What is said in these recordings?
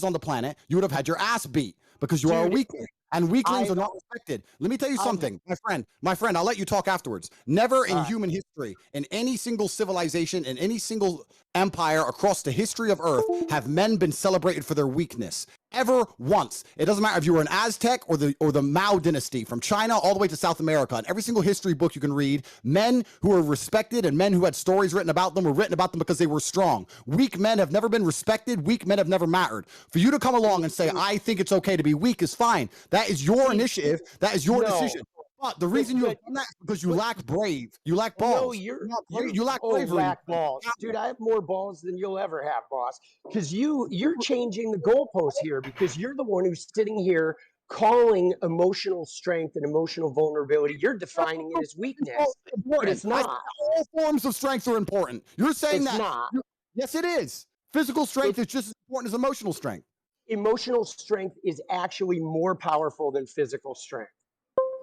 on the planet, you would have had your ass beat because you are a weakling. And weaklings are not respected. Let me tell you something, my friend, I'll let you talk afterwards. Never in human history, in any single civilization, in any single empire across the history of Earth, have men been celebrated for their weakness. Ever once. It doesn't matter if you were an Aztec or the Mao dynasty, from China all the way to South America. In every single history book you can read, men who were respected and men who had stories written about them were written about them because they were strong. Weak men have never been respected. Weak men have never mattered. For you to come along and say, I think it's okay to be weak is fine. That is your initiative. That is your decision. But the reason you have done that is because you lack brave. You lack balls. No, you lack bravery. Lack balls. Dude, I have more balls than you'll ever have, boss. Because you're changing the goalpost here, because you're the one who's sitting here calling emotional strength and emotional vulnerability. You're defining it as weakness. But it's not. All forms of strength are important. You're saying it's that. Not. Yes, it is. Physical strength is just as important as emotional strength. Emotional strength is actually more powerful than physical strength.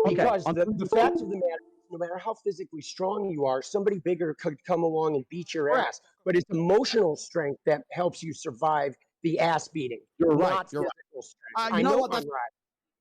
Because the fact of the matter is, no matter how physically strong you are, somebody bigger could come along and beat your ass. But it's emotional strength that helps you survive the ass beating. You're right. You're right. You know what? I'm right.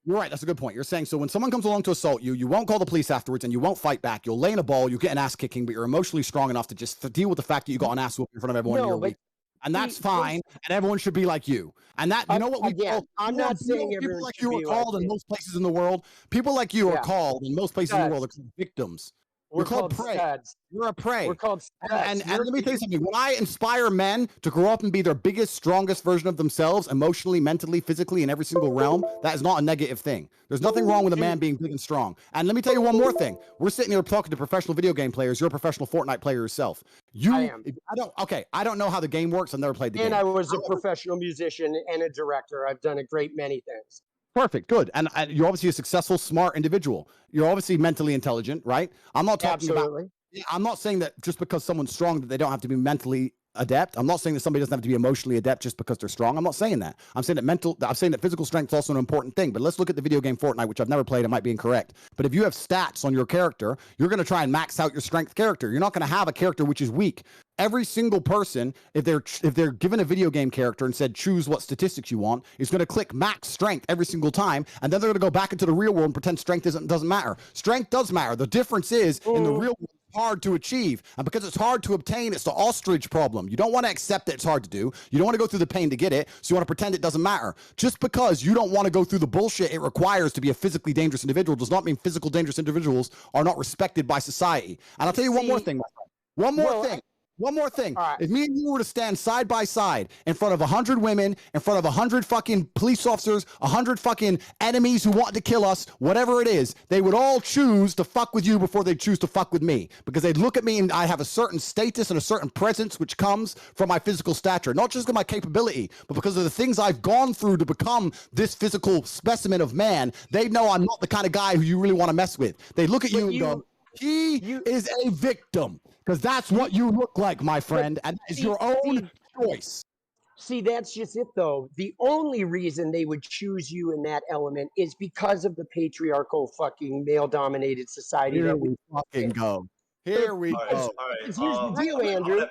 You're right. That's a good point. You're saying, so when someone comes along to assault you, you won't call the police afterwards and you won't fight back. You'll lay in a ball, you get an ass kicking, but you're emotionally strong enough to just deal with the fact that you got an ass whoop in front of everyone in your week. And that's fine, and everyone should be like you. And that, you know what we call, I'm not saying people like you are called in most places in the world. People like you are called in most places in the world. They're called victims. We're called prey. Studs. You're a prey. We're called studs. And let me tell you something. When I inspire men to grow up and be their biggest, strongest version of themselves, emotionally, mentally, physically, in every single realm, that is not a negative thing. There's nothing wrong with a man being big and strong. And let me tell you one more thing. We're sitting here talking to professional video game players. You're a professional Fortnite player yourself. I am. I don't know how the game works. I've never played the game. And I was a professional musician and a director. I've done a great many things. Perfect. Good. And you're obviously a successful, smart individual. You're obviously mentally intelligent, right? I'm not talking about, I'm not saying that just because someone's strong that they don't have to be mentally adept. I'm not saying that somebody doesn't have to be emotionally adept just because they're strong. I'm not saying that. I'm saying that physical strength is also an important thing. But let's look at the video game Fortnite, which I've never played. It might be incorrect. But if you have stats on your character, you're going to try and max out your strength character. You're not going to have a character which is weak. Every single person, if they're given a video game character and said choose what statistics you want, is going to click max strength every single time, and then they're going to go back into the real world and pretend strength doesn't matter. Strength does matter. The difference is in the real world, it's hard to achieve, and because it's hard to obtain, it's the ostrich problem. You don't want to accept that it's hard to do. You don't want to go through the pain to get it, so you want to pretend it doesn't matter. Just because you don't want to go through the bullshit it requires to be a physically dangerous individual does not mean physical dangerous individuals are not respected by society. And I'll tell you one more thing, my friend. One more thing. Right. If me and you were to stand side by side in front of 100 women, in front of 100 fucking police officers, 100 fucking enemies who want to kill us, whatever it is, they would all choose to fuck with you before they choose to fuck with me. Because they'd look at me and I have a certain status and a certain presence which comes from my physical stature. Not just because of my capability, but because of the things I've gone through to become this physical specimen of man. They know I'm not the kind of guy who you really want to mess with. They look at you and go, he is a victim. Because that's what you look like, my friend, and that is your own choice. See, that's just it, though. The only reason they would choose you in that element is because of the patriarchal fucking male-dominated society. Here we fucking go. Here we go. All right. Here's the deal, Andrew.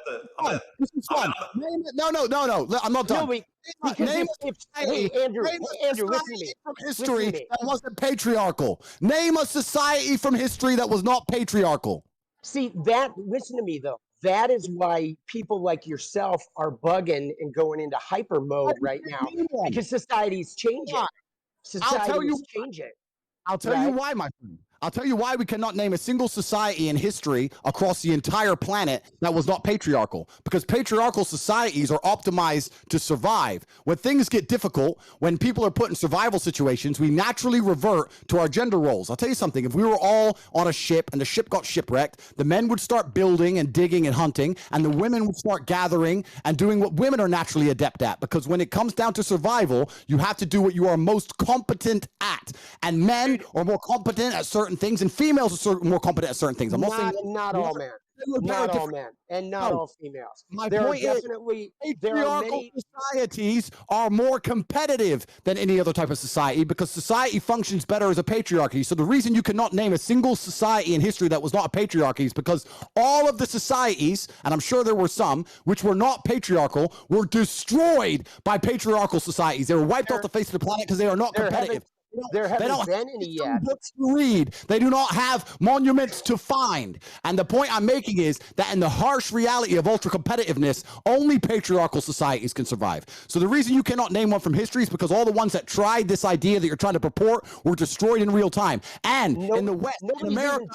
This is fun. No. I'm not done. Name Andrew, listen to me. From history that wasn't patriarchal. Name a society from history that was not patriarchal. See, listen to me, though. That is why people like yourself are bugging and going into hyper mode right now. Because society's changing. Society's changing. I'll tell you why, my friend. I'll tell you why we cannot name a single society in history across the entire planet that was not patriarchal. Because patriarchal societies are optimized to survive. When things get difficult, when people are put in survival situations, we naturally revert to our gender roles. I'll tell you something. If we were all on a ship and the ship got shipwrecked, the men would start building and digging and hunting, and the women would start gathering and doing what women are naturally adept at. Because when it comes down to survival, you have to do what you are most competent at. And men are more competent at certain things, and females are more competent at certain things. I'm not saying not all men. not all men, and not all females. My there point are definitely is, patriarchal societies are more competitive than any other type of society because society functions better as a patriarchy. So the reason you cannot name a single society in history that was not a patriarchy is because all of the societies, and I'm sure there were some, which were not patriarchal, were destroyed by patriarchal societies. They were wiped off the face of the planet because they are not competitive. There haven't been any yet. Books to read. They do not have monuments to find. And the point I'm making is that in the harsh reality of ultra competitiveness, only patriarchal societies can survive. So the reason you cannot name one from history is because all the ones that tried this idea that you're trying to purport were destroyed in real time. And in the West, in America,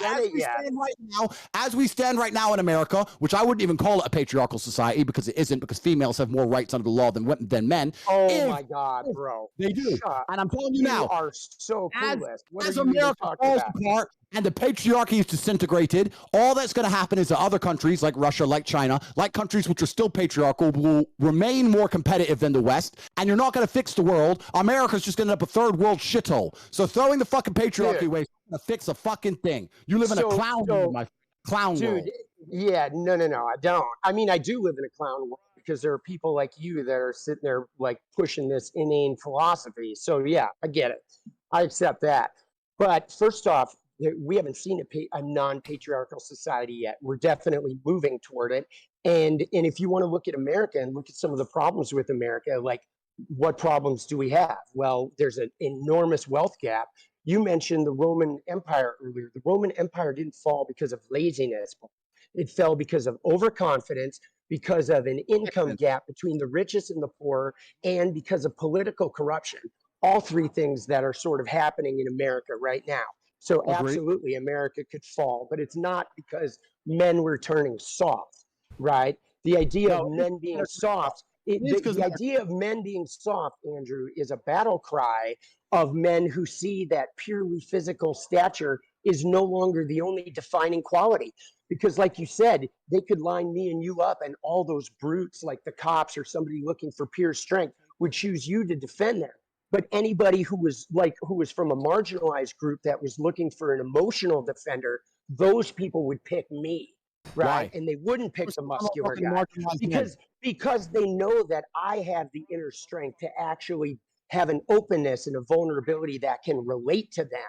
as we stand right now in America, which I wouldn't even call it a patriarchal society because it isn't, because females have more rights under the law than men. Oh my God, bro. They do. And I'm telling you now, are so clueless. As America falls apart and the patriarchy is disintegrated, all that's going to happen is that other countries like Russia, like China, like countries which are still patriarchal, will remain more competitive than the West. And you're not going to fix the world. America's just going to end up a third world shithole. So throwing the fucking patriarchy away is going to fix a fucking thing. You live in a clown world, my clown world. Yeah, no, I don't. I mean, I do live in a clown world because there are people like you that are sitting there like pushing this inane philosophy. So yeah, I get it. I accept that. But first off, we haven't seen a non-patriarchal society yet. We're definitely moving toward it. And if you want to look at America and look at some of the problems with America, like what problems do we have? Well, there's an enormous wealth gap. You mentioned the Roman Empire earlier. The Roman Empire didn't fall because of laziness. It fell because of overconfidence, because of an income gap between the richest and the poor, and because of political corruption. All three things that are sort of happening in America right now. So absolutely, America could fall, but it's not because men were turning soft, right? The idea of men being soft, the idea of men being soft, Andrew, is a battle cry of men who see that purely physical stature is no longer the only defining quality. Because like you said, they could line me and you up and all those brutes like the cops or somebody looking for pure strength would choose you to defend them. But anybody who was from a marginalized group that was looking for an emotional defender, those people would pick me, right? And they wouldn't pick the muscular guy because they know that I have the inner strength to actually have an openness and a vulnerability that can relate to them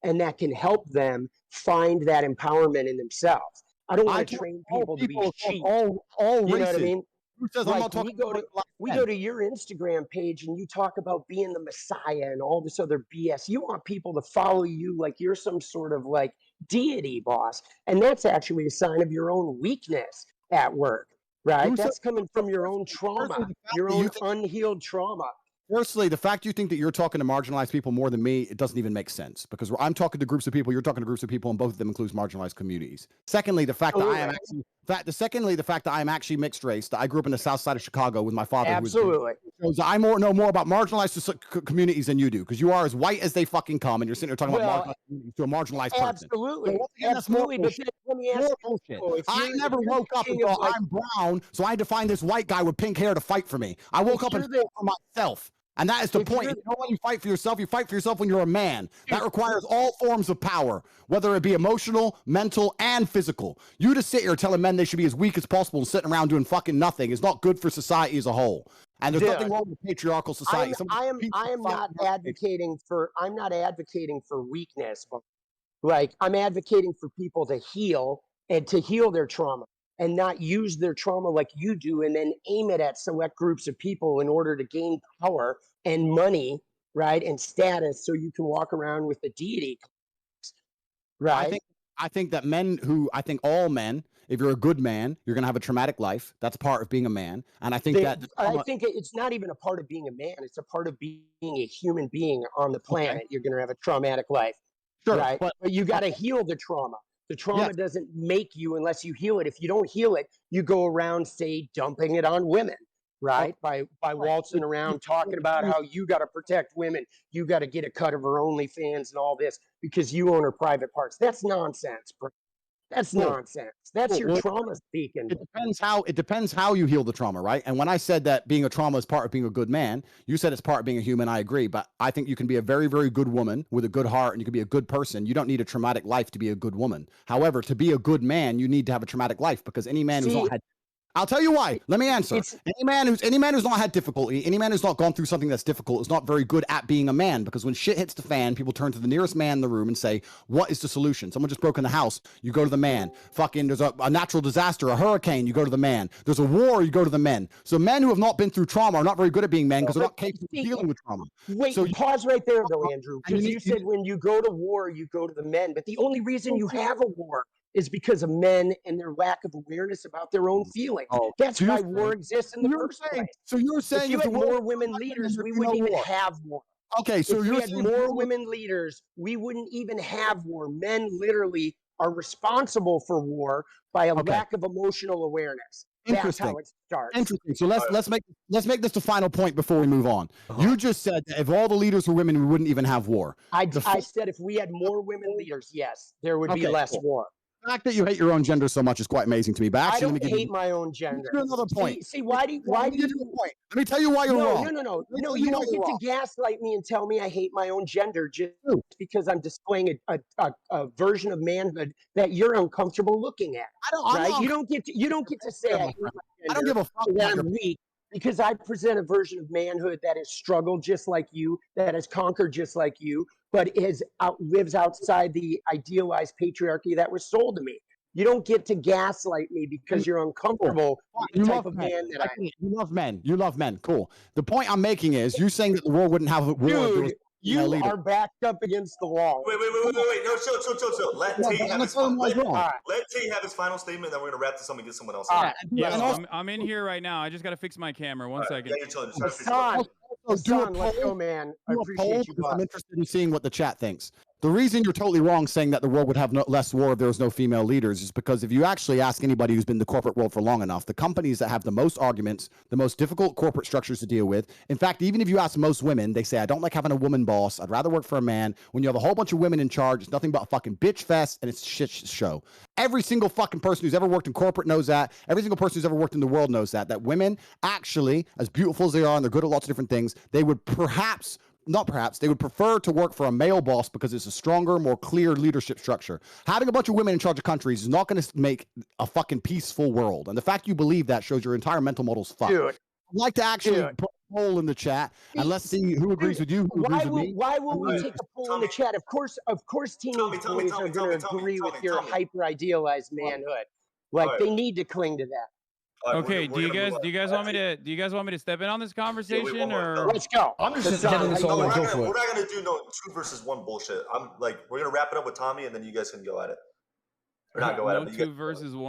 and that can help them find that empowerment in themselves. I don't want to train people to be cheap. All you know what I mean? Like we go to your Instagram page and you talk about being the Messiah and all this other BS. You want people to follow you like you're some sort of like deity, boss. And that's actually a sign of your own weakness at work, right? That's coming from your own trauma, your own unhealed trauma. Firstly, the fact you think that you're talking to marginalized people more than me, it doesn't even make sense because I'm talking to groups of people, you're talking to groups of people, and both of them includes marginalized communities. Secondly, the fact that I am actually mixed race, that I grew up in the south side of Chicago with my father. Absolutely. So I know more about marginalized communities than you do because you are as white as they fucking come, and you're sitting there talking about marginalized communities to a marginalized person. Absolutely. So absolutely. But let me ask you, I never woke up and thought I'm brown, so I had to find this white guy with pink hair to fight for me. I woke up and fought for myself. And that is the point. You know when you fight for yourself when you're a man. That requires all forms of power, whether it be emotional, mental, and physical. You to sit here telling men they should be as weak as possible and sitting around doing fucking nothing is not good for society as a whole. And there's nothing wrong with patriarchal society. I'm not advocating for weakness, but like I'm advocating for people to heal and to heal their trauma. And not use their trauma like you do and then aim it at select groups of people in order to gain power and money, right, and status so you can walk around with the deity, right? I think that all men, if you're a good man, you're going to have a traumatic life. That's part of being a man. And I think it's not even a part of being a man. It's a part of being a human being on the planet. Okay. You're going to have a traumatic life, right? But you got to heal the trauma. The trauma doesn't make you unless you heal it. If you don't heal it, you go around, say, dumping it on women, right? By waltzing around talking about how you got to protect women. You got to get a cut of her OnlyFans and all this because you own her private parts. That's nonsense, bro. That's nonsense. That's your trauma speaking. It depends how you heal the trauma, right? And when I said that being a trauma is part of being a good man, you said it's part of being a human. I agree, but I think you can be a very, very good woman with a good heart, and you can be a good person. You don't need a traumatic life to be a good woman. However, to be a good man, you need to have a traumatic life, because any man who's not had, I'll tell you why. Let me answer. Any man who's not had difficulty, any man who's not gone through something that's difficult is not very good at being a man, because when shit hits the fan, people turn to the nearest man in the room and say, what is the solution? Someone just broke in the house, you go to the man. Fucking there's a natural disaster, a hurricane, you go to the man. There's a war, you go to the men. So men who have not been through trauma are not very good at being men, because they're not capable of dealing with trauma. Wait, so pause right there though, Andrew, because you said when you go to war, you go to the men, but the only reason you have a war is because of men and their lack of awareness about their own feelings. That's why war exists in the first place. So you're saying if you had more women leaders, we wouldn't even have war. Okay, so if we had more women leaders, we wouldn't even have war. Men literally are responsible for war by a lack of emotional awareness. That's how it starts. Interesting. So let's make this the final point before we move on. You just said that if all the leaders were women, we wouldn't even have war. I said if we had more women leaders, yes, there would be less war. The fact that you hate your own gender so much is quite amazing to me. But actually, I don't hate my own gender. Another point. See, why do you? Let me tell you why you're wrong. No, you don't get to gaslight me and tell me I hate my own gender just because I'm displaying a version of manhood that you're uncomfortable looking at. You don't get to say I hate my gender. I don't give a fuck that I'm weak, because I present a version of manhood that has struggled just like you, that has conquered just like you, but lives outside the idealized patriarchy that was sold to me. You don't get to gaslight me because you're uncomfortable with the type of man that I am. You love men. You love men. Cool. The point I'm making is you're saying that the world wouldn't have a war. Dude, you are backed up against the wall. Wait. No, chill. Let Tate have his final statement, then we're going to wrap this up and get someone else. I'm in here right now. I just got to fix my camera. One second. Yeah, you're chilling. Let's go, man. I appreciate you. I'm interested in seeing what the chat thinks. The reason you're totally wrong saying that the world would have less war if there was no female leaders is because if you actually ask anybody who's been in the corporate world for long enough, the companies that have the most arguments, the most difficult corporate structures to deal with, in fact, even if you ask most women, they say, I don't like having a woman boss. I'd rather work for a man. When you have a whole bunch of women in charge, it's nothing but a fucking bitch fest, and it's a shit show. Every single fucking person who's ever worked in corporate knows that. Every single person who's ever worked in the world knows that women actually, as beautiful as they are, and they're good at lots of different things, they would they would prefer to work for a male boss because it's a stronger, more clear leadership structure. Having a bunch of women in charge of countries is not going to make a fucking peaceful world. And the fact you believe that shows your entire mental model's fucked. Dude. I'd like to actually put a poll in the chat and let's see who agrees with you. Why will we take a poll in the chat? Of course, teenage boys are going to agree with your hyper idealized manhood. Like they need to cling to that. Okay, do you guys want me to step in on this conversation or let's go? I'm just getting this all. We're not gonna do no 2 versus 1 bullshit. We're gonna wrap it up with Tommy and then you guys can go at it. Or not go at it. 2 versus 1.